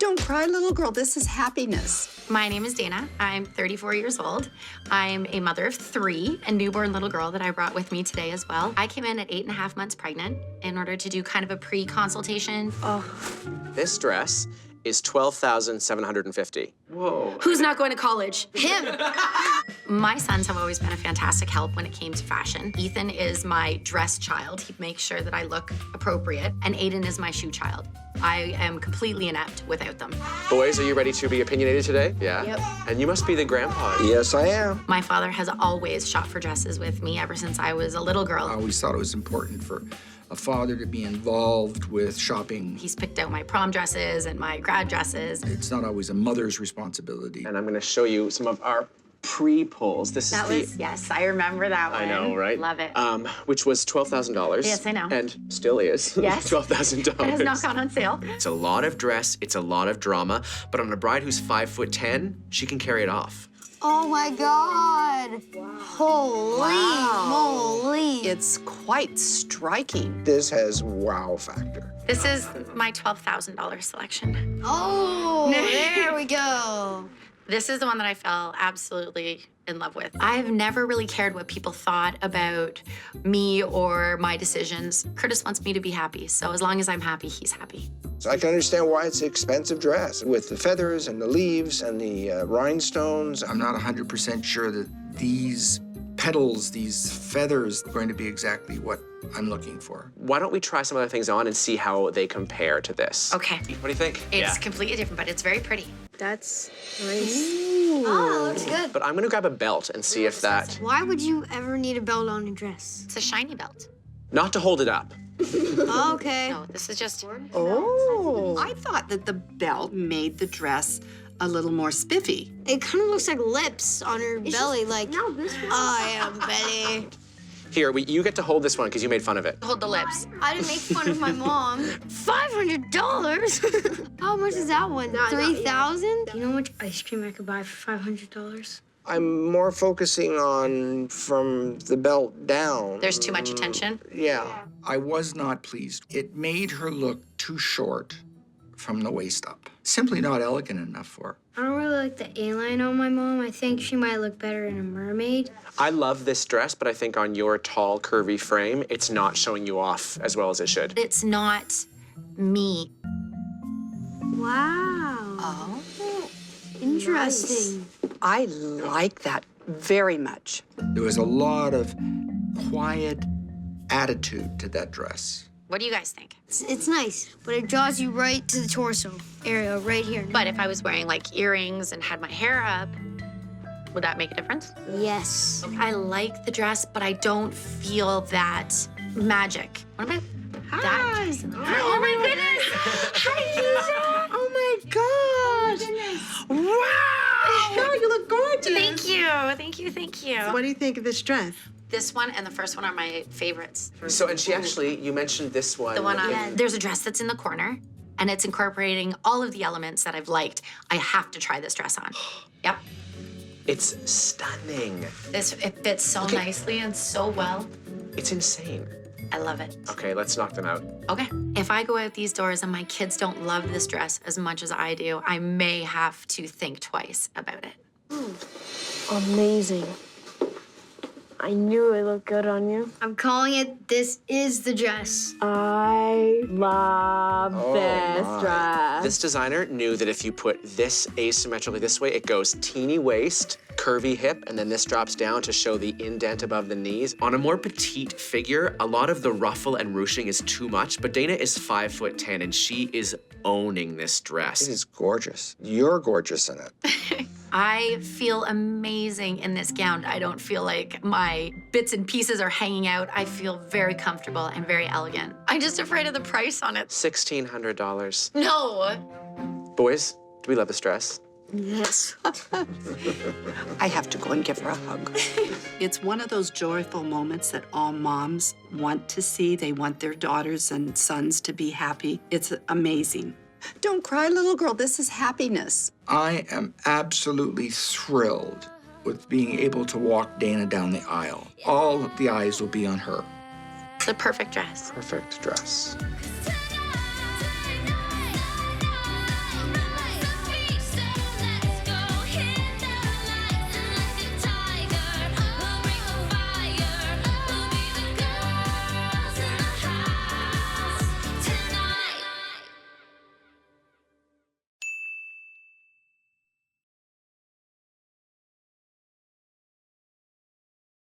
Don't cry, little girl. This is happiness. My name is Dana. I'm 34 years old. I'm a mother of 3, a newborn little girl that I brought with me today as well. I came in at 8.5 months pregnant in order to do kind of a pre-consultation. This dress is $12,750. Whoa. Who's not going to college? Him. My sons have always been a fantastic help when it came to fashion. Ethan is my dress child. He makes sure that I look appropriate. And Aiden is my shoe child. I am completely inept without them. Boys, are you ready to be opinionated today? Yeah? Yep. And you must be the grandpa. Yes, I am. My father has always shopped for dresses with me ever since I was a little girl. I always thought it was important for a father to be involved with shopping. He's picked out my prom dresses and my grad dresses. It's not always a mother's responsibility. And I'm gonna show you some of our pre-pulls. This That is was, yes, I remember that one. I know, right? Love it. Which was $12,000. Yes, I know. And still is. Yes. $12,000. It has not gone on sale. It's a lot of dress, it's a lot of drama, but on a bride who's 5'10", she can carry it off. Oh my God. Holy moly. It's quite striking. This has wow factor. This is my $12,000 selection. Oh, there we go. This is the one that I fell absolutely in love with. I've never really cared what people thought about me or my decisions. Curtis wants me to be happy, so as long as I'm happy, he's happy. So I can understand why it's an expensive dress with the feathers and the leaves and the rhinestones. I'm not 100% sure that these petals, these feathers, are going to be exactly what I'm looking for. Why don't we try some other things on and see how they compare to this? Okay. What do you think? It's completely different, but it's very pretty. That's nice. Oh, looks good. But I'm gonna grab a belt and see if that... Why would you ever need a belt on a dress? It's a shiny belt. Not to hold it up. Okay. No, this is just... Oh. I thought that the belt made the dress a little more spiffy. It kind of looks like lips on her belly, like, no, this one. I am Betty. Here, you get to hold this one because you made fun of it. Hold the lips. I didn't make fun of my mom. $500? How much is that one? 3,000? You know how much ice cream I could buy for $500? I'm more focusing on from the belt down. There's too much attention. Yeah. I was not pleased. It made her look too short from the waist up. Simply not elegant enough for her. I don't really like the A-line on my mom. I think she might look better in a mermaid. I love this dress, but I think on your tall, curvy frame, it's not showing you off as well as it should. It's not me. Wow. Oh. Interesting. I like that very much. There was a lot of quiet attitude to that dress. What do you guys think? It's nice, but it draws you right to the torso area right here. But if I was wearing like earrings and had my hair up, would that make a difference? Yes. I like the dress, but I don't feel that magic. What about that dress? Oh my goodness! Hi, Lisa! Oh my gosh! Wow! Oh, you look gorgeous. Thank you, thank you, thank you. What do you think of this dress? This one and the first one are my favorites. So, and she actually, you mentioned this one. The one on, there's a dress that's in the corner, and it's incorporating all of the elements that I've liked. I have to try this dress on. Yep. It's stunning. It fits so nicely and so well. It's insane. I love it. Okay, let's knock them out. Okay. If I go out these doors and my kids don't love this dress as much as I do, I may have to think twice about it. Amazing. I knew it looked good on you. I'm calling it, this is the dress. I love this dress. This designer knew that if you put this asymmetrically this way, it goes teeny waist, curvy hip, and then this drops down to show the indent above the knees. On a more petite figure, a lot of the ruffle and ruching is too much, but Dana is 5'10", and she is owning this dress. It is gorgeous. You're gorgeous in it. I feel amazing in this gown. I don't feel like my bits and pieces are hanging out. I feel very comfortable and very elegant. I'm just afraid of the price on it. $1,600. No. Boys, do we love this dress? Yes. I have to go and give her a hug. It's one of those joyful moments that all moms want to see. They want their daughters and sons to be happy. It's amazing. Don't cry, little girl. This is happiness. I am absolutely thrilled with being able to walk Dana down the aisle. All of the eyes will be on her. It's a perfect dress. Perfect dress.